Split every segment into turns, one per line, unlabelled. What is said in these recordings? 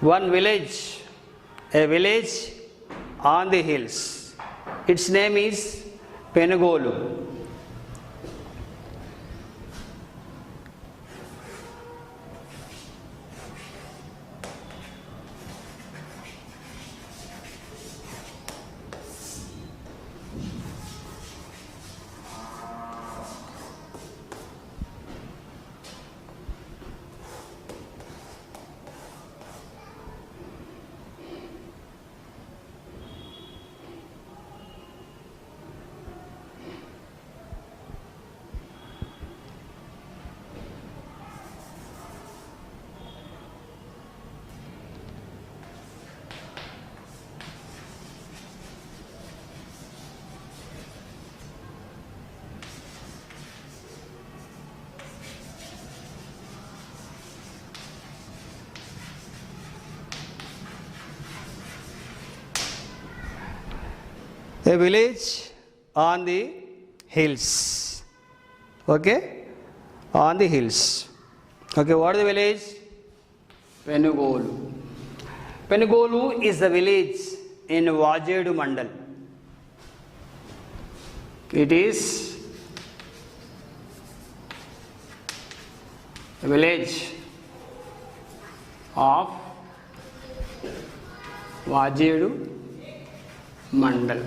One village, a village on the hills. Its name is Penugolu. A village on the hills. Okay, on the hills. Okay, what is the village? Penugolu. Penugolu is the village in Vajedu Mandal. It is a village of Vajedu Mandal.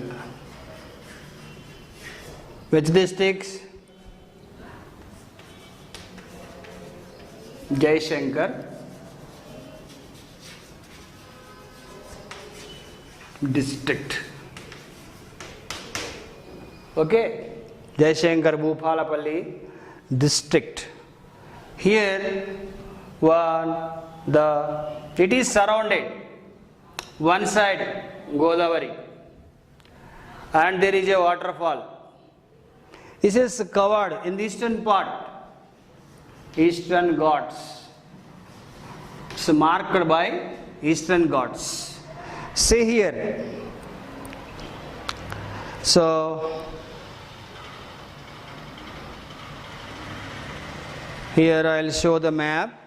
Which districts? Jaishankar district. Okay, Jaishankar Bhupalapalli district. Here it is surrounded one side Godavari and there is a waterfall. This is covered in the eastern part, Eastern Ghats. It's marked by Eastern Ghats. See here. So here I will show the map.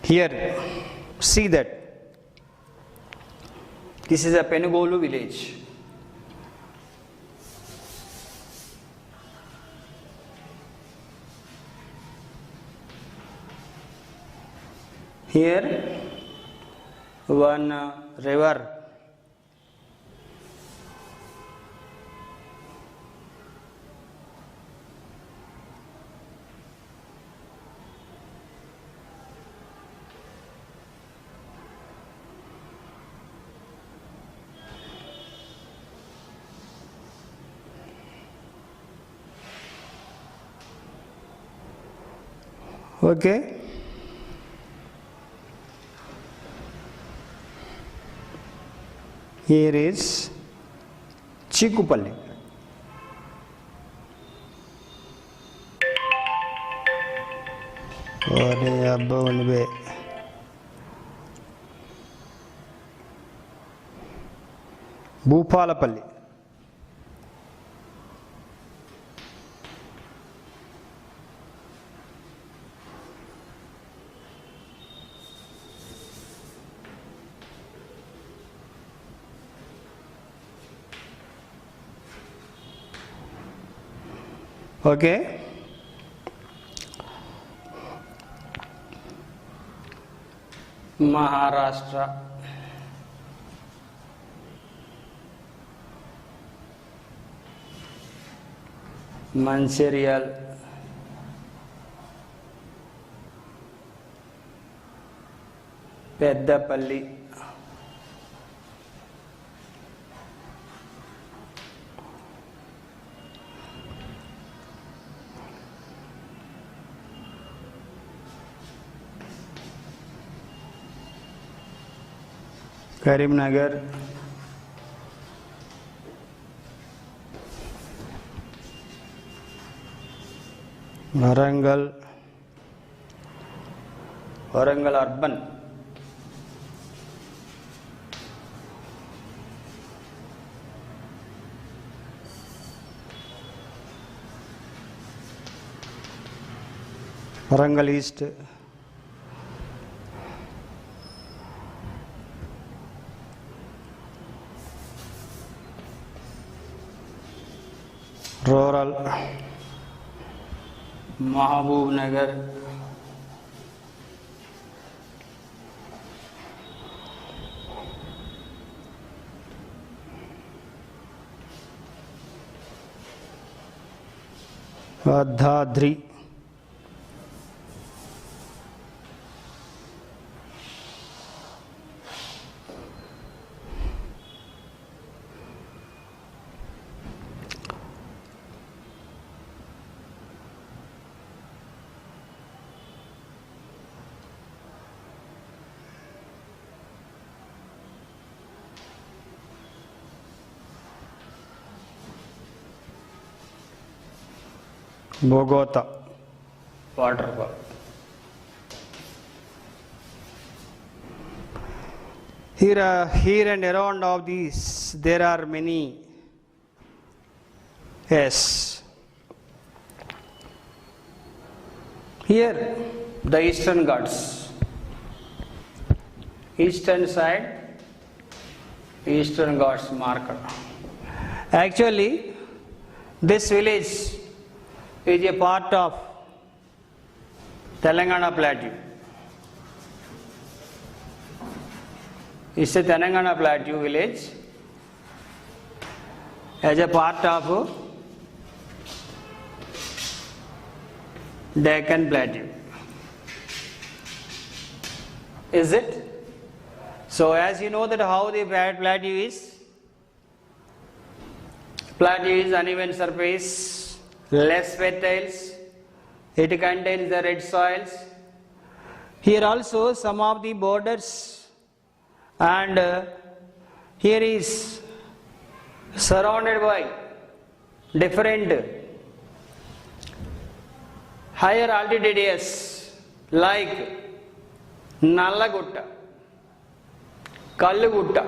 Here, see that this is a Penugolu village. Here, one river. Okay. Here is Chikupalli. Bhupalapalli. Okay. Maharashtra. Mancherial. Peddapalli. Karimnagar, Warangal, Warangal urban, Warangal East, rural, Mahabub Nagar, Adhadri, Bogota, waterfall. Here and around of these, there are many. Yes. Here, the Eastern Ghats. Eastern side, Eastern Ghats marker. Actually, this village is a part of Telangana Plateau. It's a Telangana Plateau village as a part of Deccan Plateau. Is it? So as you know that how the plateau is, uneven surface, less fertile, it contains the red soils. Here also some of the borders, and here is surrounded by different higher altitude areas like Nallagutta, Kallugutta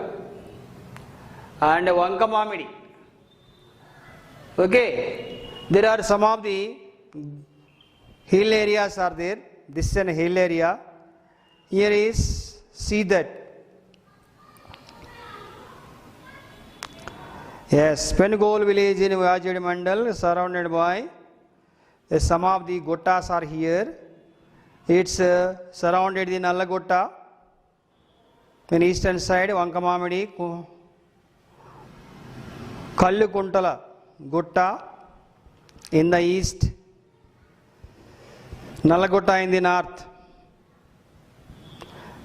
and Vankamamidi. Okay, there are some of the hill areas are there. This is an hill area. Here is, see that. Yes, Pengol village in Vajad Mandal surrounded by some of the guttas are here. It's surrounded in Nallagutta. In eastern side, Vankamamidi, Kallukuntala Gutta in the east, Nallagutta in the north.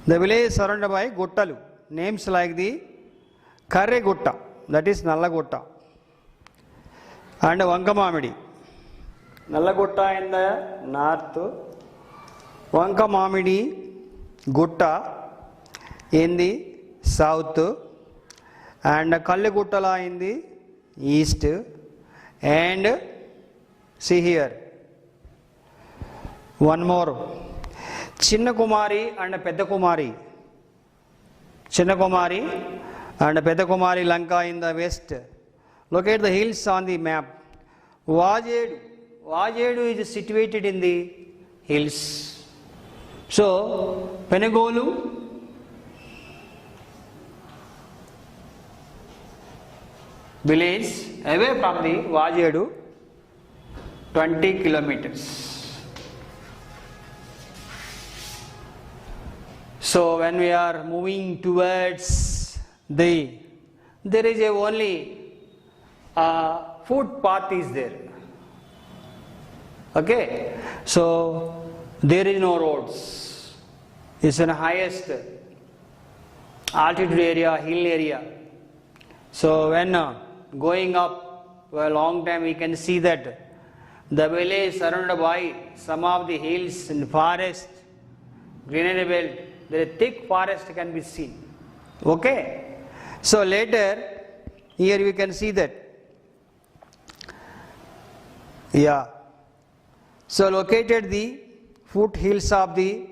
The village is surrounded by Guttalu, names like the Karre Gutta, that is Nallagutta, and Vankamamidi. Nallagutta in the north, Vankamamidi Gutta in the south, and Kalliguttala in the east, and see here one more, Chinna Kumari and Pedda Kumari. Chinna Kumari and Pedda Kumari Lanka in the west. Look at the hills on the map. Vajedu is situated in the hills. So, Penegolu village away from the Vajedu 20 kilometers. So when we are moving towards there is a only footpath is there. Okay, so there is no roads. It's an highest altitude area, hill area. So when going up for a long time, we can see that the village is surrounded by some of the hills and forest, greenery belt. The thick forest can be seen. Okay. So later, here we can see that. Yeah. So located the foothills of a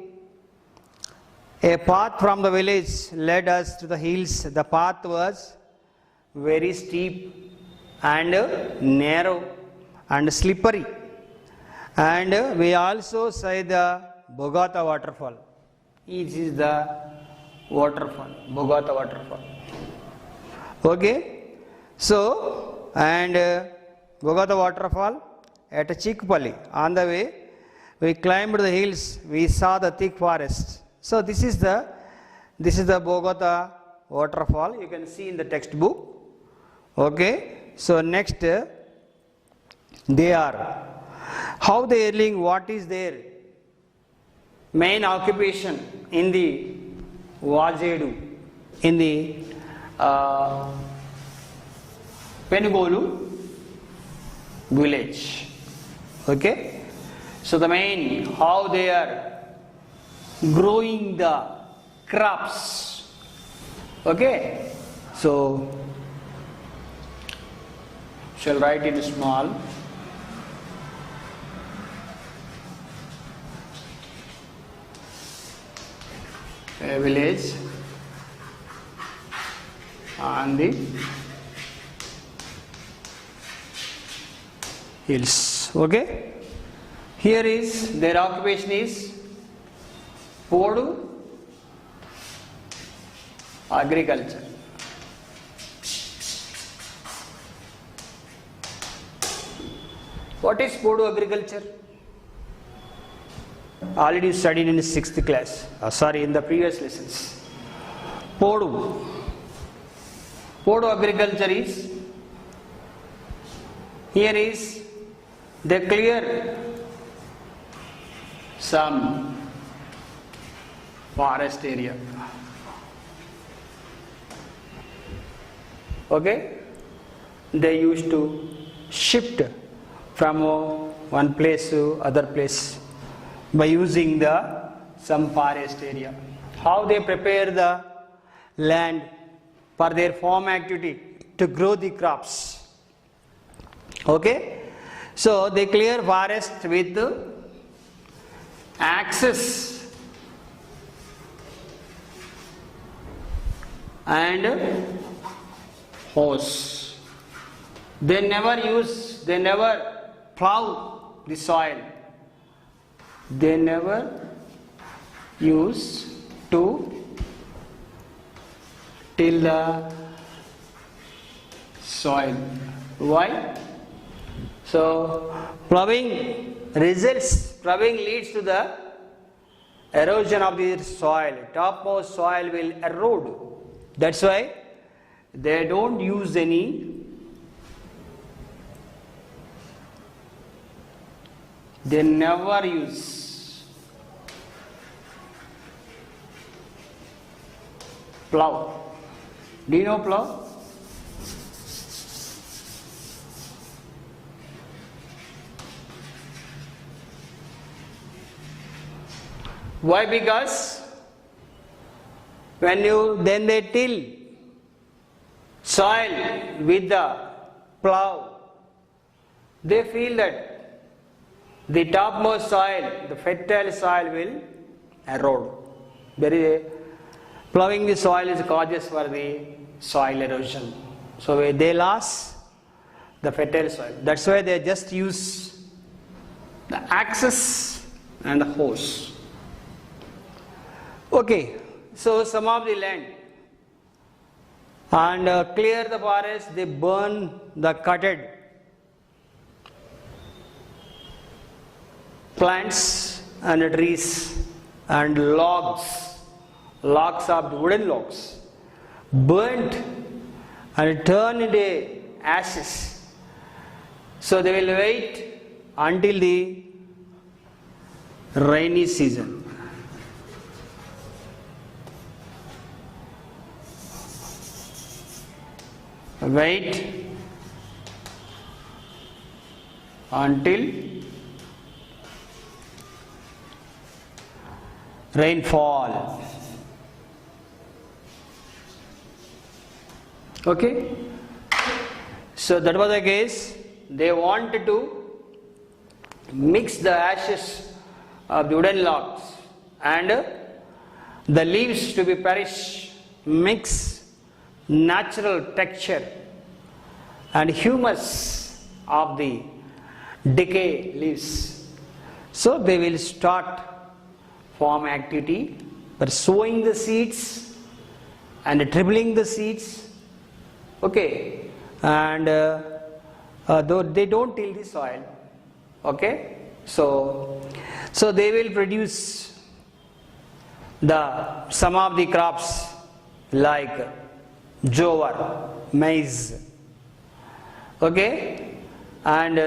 path from the village led us to the hills. The path was very steep and narrow and slippery. And we also saw the Bogota waterfall. This is the waterfall, Bogota waterfall. Okay. So, and Bogota waterfall at Chikpalli. On the way, we climbed the hills. We saw the thick forest. So this is the Bogota waterfall. You can see in the textbook. Okay. So next, they are how they are living. What is their main occupation in the Wajedu, in the Penugolu village. Okay. So the main how they are growing the crops. Okay. So shall write in small. A village on the hills. Okay. Here is their occupation is Podu agriculture. What is Podu agriculture? Already studied in 6th class. In the previous lessons. Podu agriculture is, here is they clear some forest area. Okay. They used to shift from one place to other place by using some forest area. How they prepare the land for their farm activity to grow the crops. Okay. So they clear forest with axes and hose. They never plow the soil. They never use to till the soil. Why? So plowing leads to the erosion of the soil. Topmost soil will erode. That's why they don't use any They never use plow. Do you know plow? Why? Because then they till soil with the plow, they feel that the topmost soil, the fertile soil will erode. Plowing the soil is causes for the soil erosion. So they lost the fertile soil. That's why they just use the axes and the hose. Okay, so some of the land and clear the forest, they burn the cutted plants and trees and logs of wooden logs, burnt and turned into ashes. So they will wait until the rainy season. Wait until rainfall. Okay, so that was the case. They wanted to mix the ashes of the wooden logs and the leaves to be perish, mix natural texture and humus of the decay leaves. So they will start farm activity by sowing the seeds and dribbling the seeds. Okay, and though they don't till the soil. Okay, so they will produce some of the crops like jowar, maize. Okay, and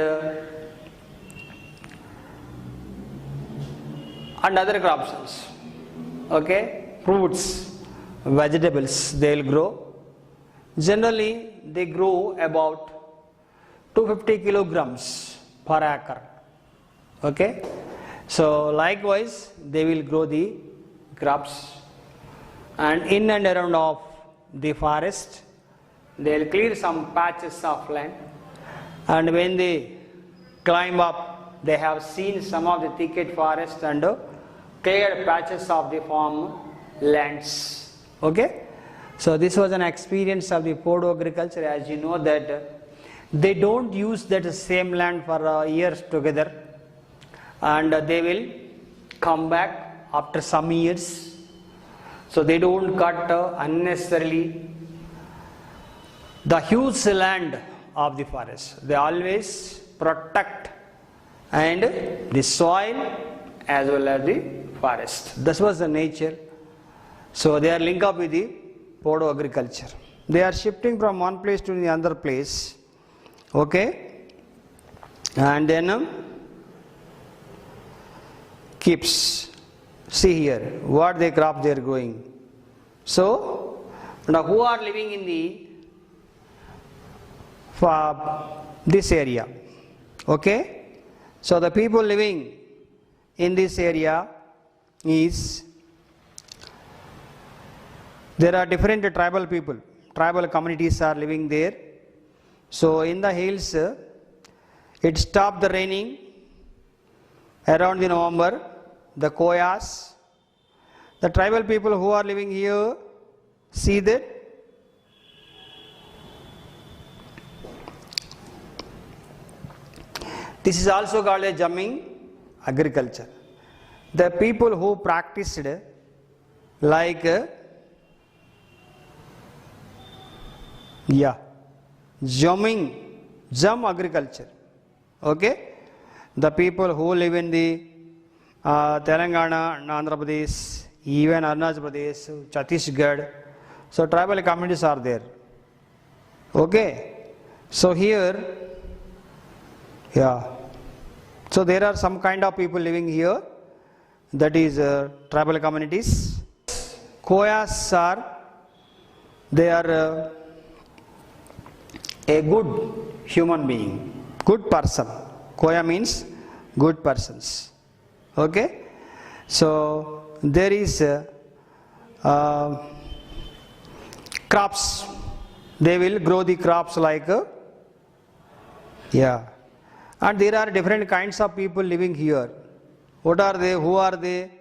other crops. Okay, fruits, vegetables they will grow. Generally, they grow about 250 kilograms per acre. Okay, so likewise they will grow the crops, and in and around of the forest they will clear some patches of land, and when they climb up they have seen some of the thicket forest and cleared patches of the farm lands. Okay, so this was an experience of the Podo agriculture. As you know that they don't use that same land for years together, and they will come back after some years. So they don't cut unnecessarily the huge land of the forest. They always protect and the soil as well as the forest. This was the nature. So they are linked up with the Podo agriculture. They are shifting from one place to the other place. Okay, and then keeps, see here what the crop they are growing. So now who are living in the this area? Okay, so the people living in this area is, there are different tribal people, tribal communities are living there. So in the hills it stopped the raining around the November. The Koyas, the tribal people who are living here, see that this is also called a jamming agriculture. The people who practiced like jam agriculture. Okay, the people who live in the Telangana, Andhra Pradesh, even Arunachal Pradesh, Chhattisgarh, so tribal communities are there. Okay, so here, so there are some kind of people living here, that is tribal communities. Koyas are, they are a good human being, good person. Koya means good persons. Okay, so there is crops. They will grow the crops like and there are different kinds of people living here. What are they? Who are they?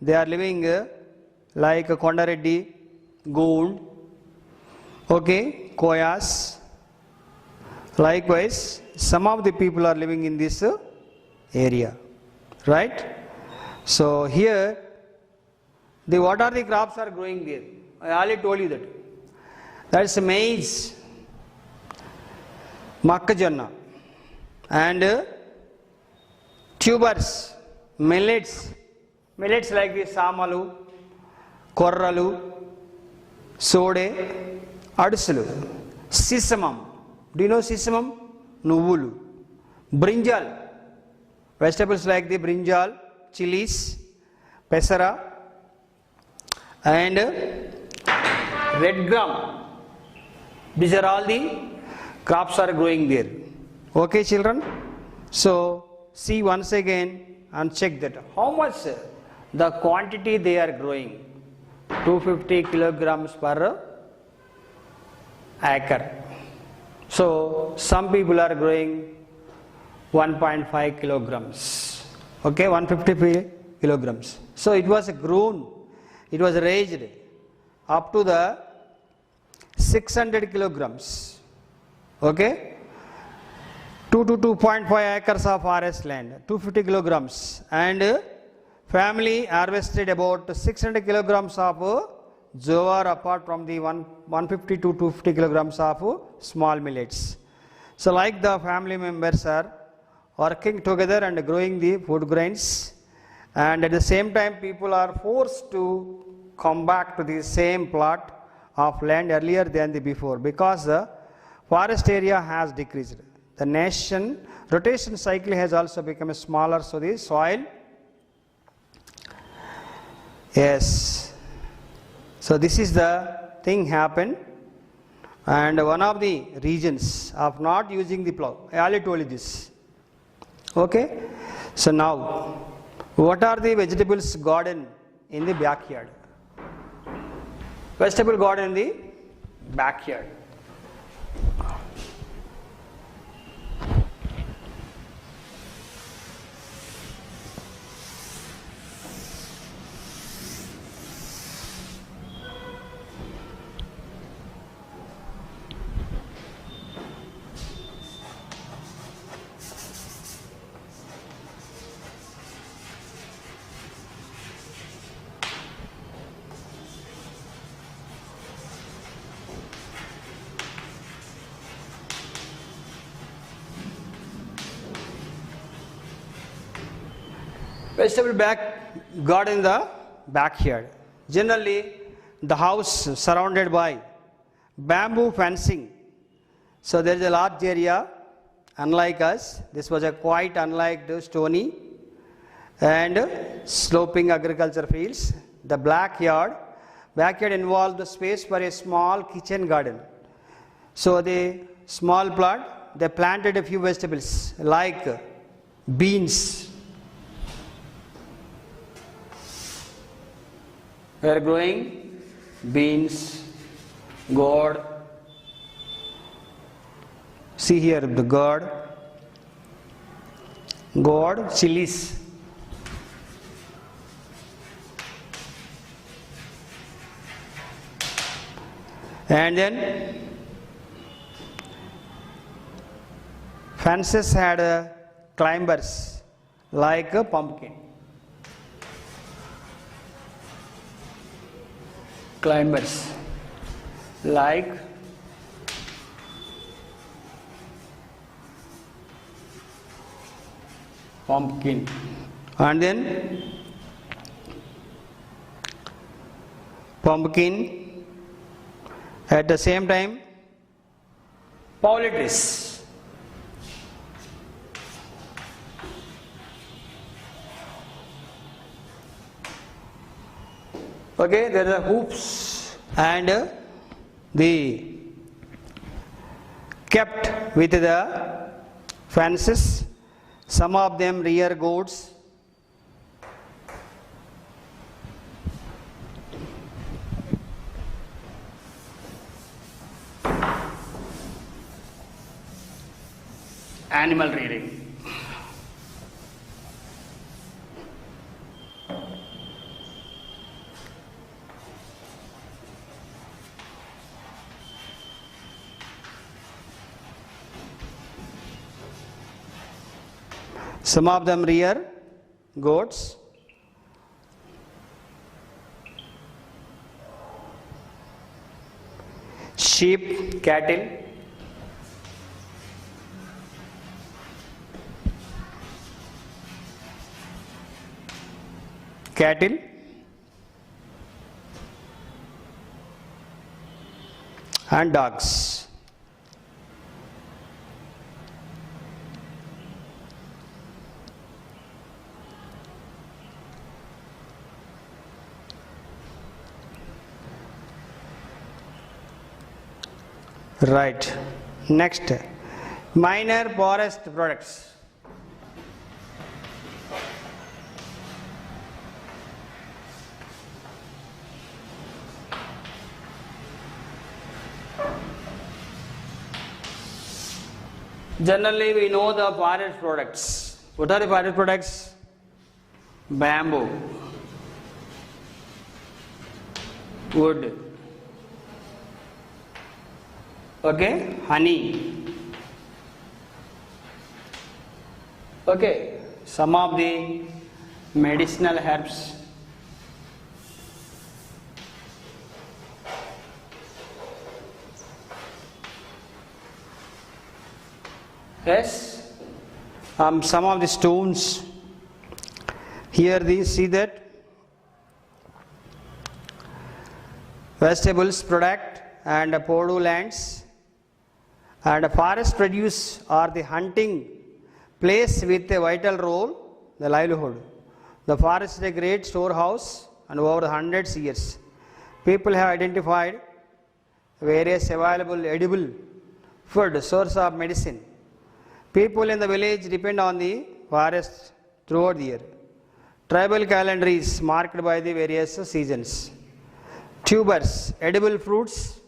They are living like Kondareddy, Goond, okay, Koyas. Likewise, some of the people are living in this area, right? So here, what are the crops are growing there? I already told you that. That is maize, makkajonna, and tubers, millets like the samalu, korralu, sode, adusulu, sesamum. Do you know sesamum? Nuvulu. Brinjal, vegetables like the brinjal, chilies, pesara, and red gram. These are all the crops are growing there. Okay, children? So see once again and check that how much the quantity they are growing. 250 kilograms per acre. So some people are growing 1.5 kilograms, okay, 150 kilograms. So it was grown, it was raised up to the 600 kilograms, okay, 2 to 2.5 acres of forest land, 250 kilograms, and family harvested about 600 kilograms of jowar apart from the 150 to 250 kilograms of small millets. So like the family members are working together and growing the food grains, and at the same time people are forced to come back to the same plot of land earlier than the before, because the forest area has decreased. The nation rotation cycle has also become smaller, so the soil, yes, so this is the thing happened. And one of the regions of not using the plough, I already told you this, okay. So now what are the vegetables garden in the backyard? Vegetable garden in the backyard. Vegetable garden in the backyard. Generally, the house surrounded by bamboo fencing. So there is a large area. Unlike us, this was a quite unlike the stony and sloping agriculture fields. The backyard involved the space for a small kitchen garden. So the small plot, they planted a few vegetables like beans. We are growing beans, gourd. See here the gourd, chilies. And then fences had climbers like a pumpkin. Climbers like pumpkin, and then pumpkin at the same time paulitis. Okay, there are hoops and the kept with the fences. Some of them rear goats. Animal rearing. Some of them rear goats. Sheep, cattle. And dogs. Right. Next, minor forest products. Generally, we know the forest products. What are the forest products? Bamboo, wood, okay, honey, okay, some of the medicinal herbs. Yes, some of the stones. Here, see that vegetables product and Podu lands and forest produce are the hunting place with a vital role, the livelihood. The forest is a great storehouse and over hundreds of years. People have identified various available edible food, source of medicine. People in the village depend on the forest throughout the year. Tribal calendar is marked by the various seasons. Tubers, edible fruits.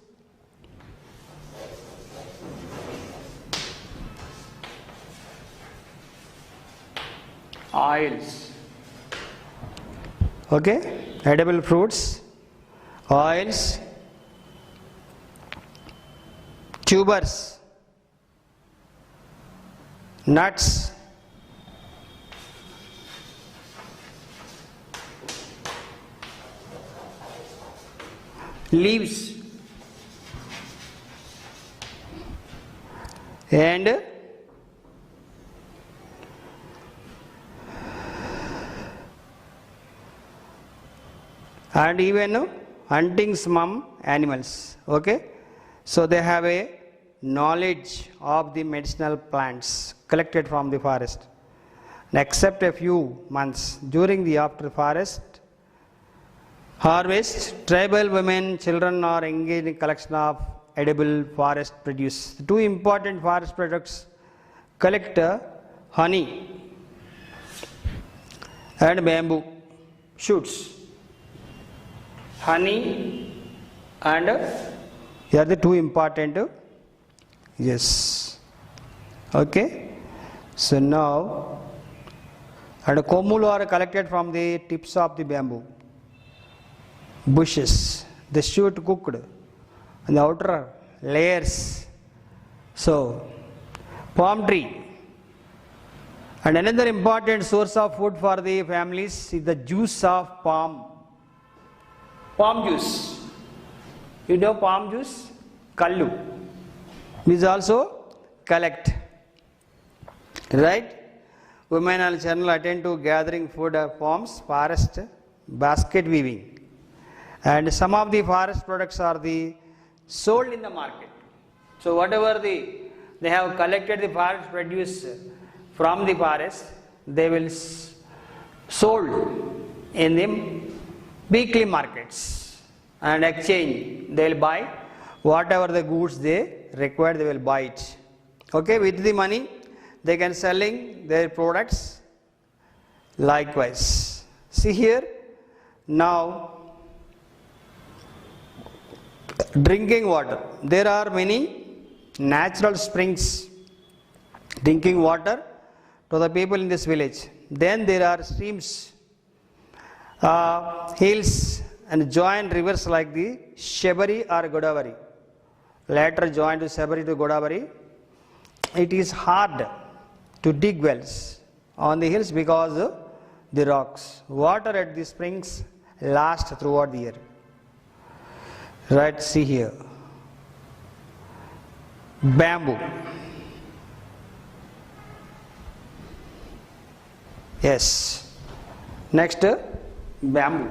Oils. Okay, edible fruits, oils, tubers, nuts, leaves, and even hunting some animals. Okay, so they have a knowledge of the medicinal plants collected from the forest. And except a few months during the after forest harvest, tribal women, children are engaged in collection of edible forest produce. The two important forest products collect honey and bamboo shoots. Honey and here are the two important. Yes. Okay. So now, and komulu are collected from the tips of the bamboo bushes. The shoot cooked and the outer layers. So, palm tree. And another important source of food for the families is the juice of palm. Palm juice. You know palm juice? Kallu. This also collect. Right? Women and children attend to gathering food of palms, forest, basket weaving. And some of the forest products are the sold in the market. So whatever they have collected the forest produce from the forest, they will sold in the weekly markets and exchange. They will buy whatever the goods they require, they will buy it. Okay, with the money they can selling their products likewise. See here, now drinking water. There are many natural springs drinking water to the people in this village. Then there are streams, hills and joint rivers like the Shebari or Godavari. Later joined to Shebari to Godavari. It is hard to dig wells on the hills because of the rocks. Water at the springs lasts throughout the year. Right, see here. Bamboo. Yes. Next, bamboo.